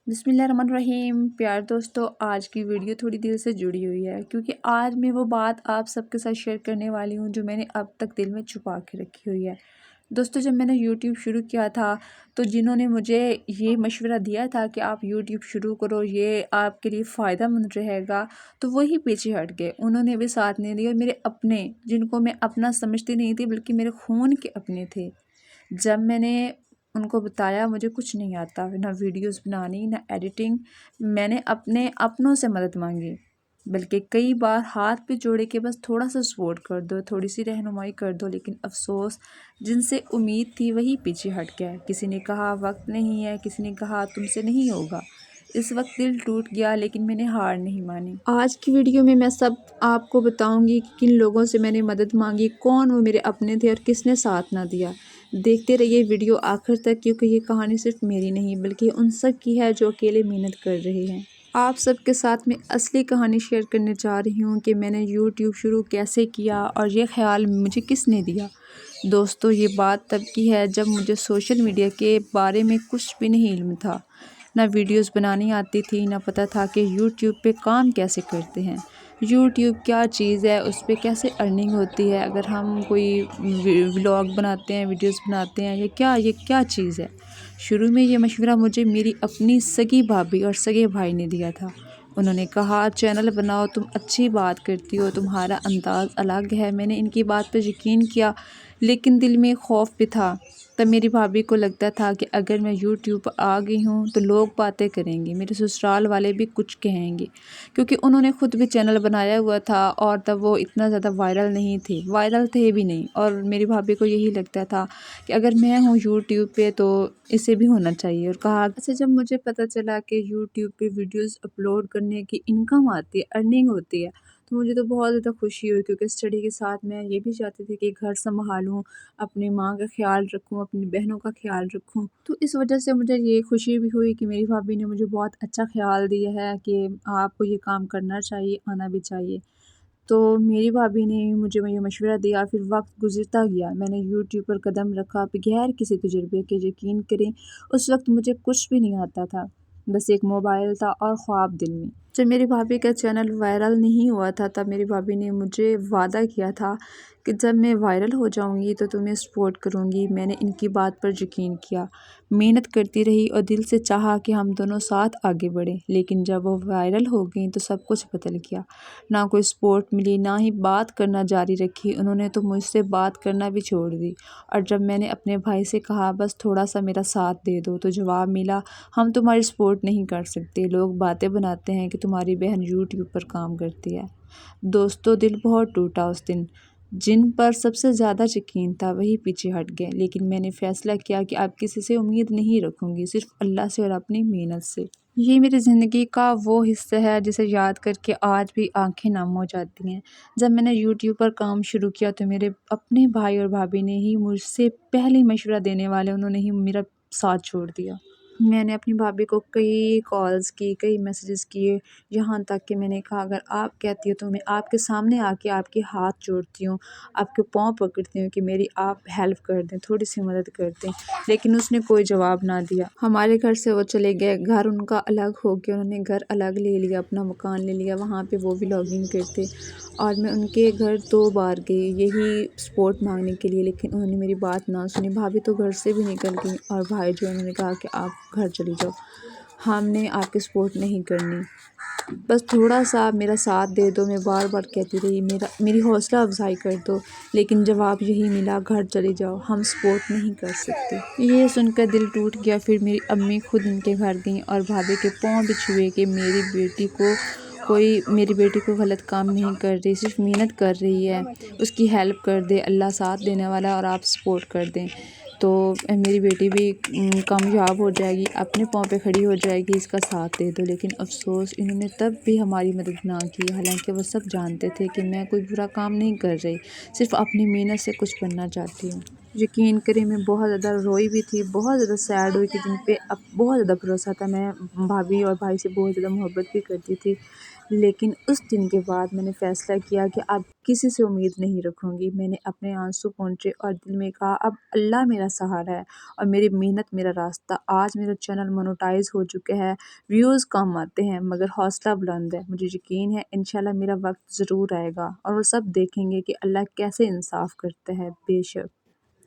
بسم اللہ الرحمن الرحیم۔ پیار دوستو، آج کی ویڈیو تھوڑی دل سے جڑی ہوئی ہے کیونکہ آج میں وہ بات آپ سب کے ساتھ شیئر کرنے والی ہوں جو میں نے اب تک دل میں چھپا کے رکھی ہوئی ہے۔ دوستو، جب میں نے یوٹیوب شروع کیا تھا تو جنہوں نے مجھے یہ مشورہ دیا تھا کہ آپ یوٹیوب شروع کرو، یہ آپ کے لیے فائدہ مند رہے گا، تو وہی پیچھے ہٹ گئے، انہوں نے بھی ساتھ نہیں دیا۔ اور میرے اپنے، جن کو میں اپنا سمجھتی نہیں تھی بلکہ میرے خون کے اپنے تھے، جب میں نے ان کو بتایا مجھے کچھ نہیں آتا، نہ ویڈیوز بنانی نہ ایڈیٹنگ، میں نے اپنے اپنوں سے مدد مانگی، بلکہ کئی بار ہاتھ پہ جوڑے کہ بس تھوڑا سا سپورٹ کر دو، تھوڑی سی رہنمائی کر دو، لیکن افسوس جن سے امید تھی وہی پیچھے ہٹ گیا۔ کسی نے کہا وقت نہیں ہے، کسی نے کہا تم سے نہیں ہوگا۔ اس وقت دل ٹوٹ گیا لیکن میں نے ہار نہیں مانی۔ آج کی ویڈیو میں سب آپ کو بتاؤں گی کہ کن لوگوں سے میں نے مدد مانگی، کون وہ میرے اپنے تھے اور کس نے ساتھ نہ دیا۔ دیکھتے رہیے ویڈیو آخر تک، کیونکہ یہ کہانی صرف میری نہیں بلکہ ان سب کی ہے جو اکیلے محنت کر رہے ہیں۔ آپ سب کے ساتھ میں اصلی کہانی شیئر کرنے جا رہی ہوں کہ میں نے یوٹیوب شروع کیسے کیا اور یہ خیال مجھے کس نے دیا۔ دوستو، یہ بات تب کی ہے جب مجھے سوشل میڈیا کے بارے میں کچھ بھی نہیں علم تھا، نہ ویڈیوز بنانی آتی تھی، نہ پتہ تھا کہ یوٹیوب پہ کام کیسے کرتے ہیں، یوٹیوب کیا چیز ہے، اس پہ کیسے ارننگ ہوتی ہے، اگر ہم کوئی ولاگ بناتے ہیں، ویڈیوز بناتے ہیں، یہ کیا چیز ہے۔ شروع میں یہ مشورہ مجھے میری اپنی سگی بھابھی اور سگے بھائی نے دیا تھا۔ انہوں نے کہا چینل بناؤ، تم اچھی بات کرتی ہو، تمہارا انداز الگ ہے۔ میں نے ان کی بات پر یقین کیا، لیکن دل میں خوف بھی تھا۔ تب میری بھابھی کو لگتا تھا کہ اگر میں یوٹیوب پر آ گئی ہوں تو لوگ باتیں کریں گے، میرے سسرال والے بھی کچھ کہیں گے، کیونکہ انہوں نے خود بھی چینل بنایا ہوا تھا اور تب وہ اتنا زیادہ وائرل تھے بھی نہیں، اور میری بھابھی کو یہی لگتا تھا کہ اگر میں ہوں یوٹیوب پہ تو اسے بھی ہونا چاہیے۔ اور کہا اچھا، جب مجھے پتہ چلا کہ یوٹیوب پہ ویڈیوز اپلوڈ کرنے کی انکم آتی ہے، ارننگ ہوتی ہے، تو مجھے تو بہت زیادہ خوشی ہوئی، کیونکہ اسٹڈی کے ساتھ میں یہ بھی چاہتی تھی کہ گھر سنبھالوں، اپنی ماں کا خیال رکھوں، اپنی بہنوں کا خیال رکھوں۔ تو اس وجہ سے مجھے یہ خوشی بھی ہوئی کہ میری بھابھی نے مجھے بہت اچھا خیال دیا ہے کہ آپ کو یہ کام کرنا چاہیے، آنا بھی چاہیے۔ تو میری بھابھی نے مجھے یہ مشورہ دیا، پھر وقت گزرتا گیا، میں نے یوٹیوب پر قدم رکھا بغیر کسی تجربے کے۔ یقین کریں اس وقت مجھے کچھ بھی نہیں آتا تھا، بس ایک موبائل تھا اور خواب دل میں۔ جب میری بھابھی کا چینل وائرل نہیں ہوا تھا تب میری بھابھی نے مجھے وعدہ کیا تھا کہ جب میں وائرل ہو جاؤں گی تو تمہیں سپورٹ کروں گی۔ میں نے ان کی بات پر یقین کیا، محنت کرتی رہی اور دل سے چاہا کہ ہم دونوں ساتھ آگے بڑھیں، لیکن جب وہ وائرل ہو گئیں تو سب کچھ بدل گیا۔ نہ کوئی سپورٹ ملی، نہ ہی بات کرنا جاری رکھی، انہوں نے تو مجھ سے بات کرنا بھی چھوڑ دی۔ اور جب میں نے اپنے بھائی سے کہا بس تھوڑا سا میرا ساتھ دے دو تو جواب ملا ہم تمہاری سپورٹ نہیں کر سکتے، لوگ باتیں بناتے ہیں کہ تمہاری بہن یوٹیوب پر کام کرتی ہے۔ دوستو، دل بہت ٹوٹا اس دن۔ جن پر سب سے زیادہ یقین تھا وہی پیچھے ہٹ گئے، لیکن میں نے فیصلہ کیا کہ اب کسی سے امید نہیں رکھوں گی، صرف اللہ سے اور اپنی محنت سے۔ یہ میری زندگی کا وہ حصہ ہے جسے یاد کر کے آج بھی آنکھیں نم ہو جاتی ہیں۔ جب میں نے یوٹیوب پر کام شروع کیا تو میرے اپنے بھائی اور بھابھی نے ہی مجھ سے پہلے مشورہ دینے والے، انہوں نے ہی میرا ساتھ چھوڑ دیا۔ میں نے اپنی بھابھی کو کئی کالز کی، کئی میسیجز کیے، یہاں تک کہ میں نے کہا اگر آپ کہتی ہو تو میں آپ کے سامنے آ کے آپ کے ہاتھ جوڑتی ہوں، آپ کے پاؤں پکڑتی ہوں کہ میری آپ ہیلپ کر دیں، تھوڑی سی مدد کر دیں، لیکن اس نے کوئی جواب نہ دیا۔ ہمارے گھر سے وہ چلے گئے، گھر ان کا الگ ہو گیا، انہوں نے گھر الگ لے لیا، اپنا مکان لے لیا، وہاں پہ وہ ولاگنگ کرتے، اور میں ان کے گھر 2 بار گئی یہی سپورٹ مانگنے کے لیے، لیکن انہوں نے میری بات نہ سنی۔ بھابھی تو گھر سے بھی نکل گئی اور بھائی جو انہوں نے کہا کہ آپ گھر چلی جاؤ، ہم نے آپ کی سپورٹ نہیں کرنی، بس تھوڑا سا میرا ساتھ دے دو۔ میں بار بار کہتی رہی میری حوصلہ افزائی کر دو، لیکن جواب یہی ملا گھر چلی جاؤ، ہم سپورٹ نہیں کر سکتے۔ یہ سن کر دل ٹوٹ گیا۔ پھر میری امی خود ان کے گھر گئیں اور بھابھی کے پاؤں بھی چھوئے کہ میری بیٹی کو غلط کام نہیں کر رہی، صرف محنت کر رہی ہے، اس کی ہیلپ کر دے، اللہ ساتھ دینے والا ہے اور آپ سپورٹ کر دیں تو میری بیٹی بھی کامیاب ہو جائے گی، اپنے پاؤں پہ کھڑی ہو جائے گی، اس کا ساتھ دے دو۔ لیکن افسوس انہوں نے تب بھی ہماری مدد نہ کی، حالانکہ وہ سب جانتے تھے کہ میں کوئی برا کام نہیں کر رہی، صرف اپنی محنت سے کچھ بننا چاہتی ہوں۔ یقین کریں میں بہت زیادہ روئی بھی تھی، بہت زیادہ سیڈ ہوئی تھی، جن پہ اب بہت زیادہ بھروسہ تھا۔ میں بھابھی اور بھائی سے بہت زیادہ محبت بھی کرتی تھی، لیکن اس دن کے بعد میں نے فیصلہ کیا کہ اب کسی سے امید نہیں رکھوں گی۔ میں نے اپنے آنسو پونچھے اور دل میں کہا اب اللہ میرا سہارا ہے اور میری محنت میرا راستہ۔ آج میرا چینل مونوٹائز ہو چکا ہے، ویوز کم آتے ہیں مگر حوصلہ بلند ہے۔ مجھے یقین ہے انشاءاللہ میرا وقت ضرور آئے گا اور وہ سب دیکھیں گے کہ اللہ کیسے انصاف کرتا ہے۔ بے شک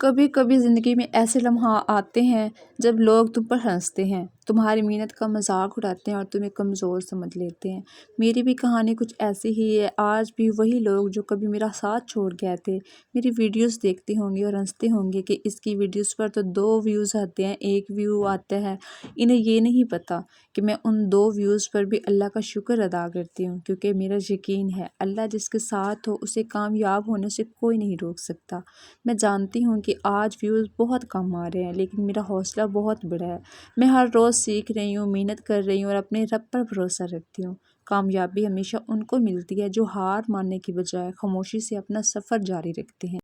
کبھی کبھی زندگی میں ایسے لمحہ آتے ہیں جب لوگ تم پر ہنستے ہیں، تمہاری محنت کا مذاق اڑاتے ہیں اور تمہیں کمزور سمجھ لیتے ہیں۔ میری بھی کہانی کچھ ایسی ہی ہے۔ آج بھی وہی لوگ جو کبھی میرا ساتھ چھوڑ گئے تھے میری ویڈیوز دیکھتے ہوں گے اور ہنستے ہوں گے کہ اس کی ویڈیوز پر تو 2 ویوز آتے ہیں، 1 ویو آتا ہے۔ انہیں یہ نہیں پتہ کہ میں ان 2 ویوز پر بھی اللہ کا شکر ادا کرتی ہوں، کیونکہ میرا یقین ہے اللہ جس کے ساتھ ہو اسے کامیاب ہونے سے کوئی نہیں روک سکتا۔ میں جانتی ہوں کہ آج ویوز بہت کم آ رہے ہیں لیکن میرا حوصلہ بہت بڑا ہے۔ میں ہر روز سیکھ رہی ہوں، محنت کر رہی ہوں اور اپنے رب پر بھروسہ رکھتی ہوں۔ کامیابی ہمیشہ ان کو ملتی ہے جو ہار ماننے کی بجائے خاموشی سے اپنا سفر جاری رکھتے ہیں۔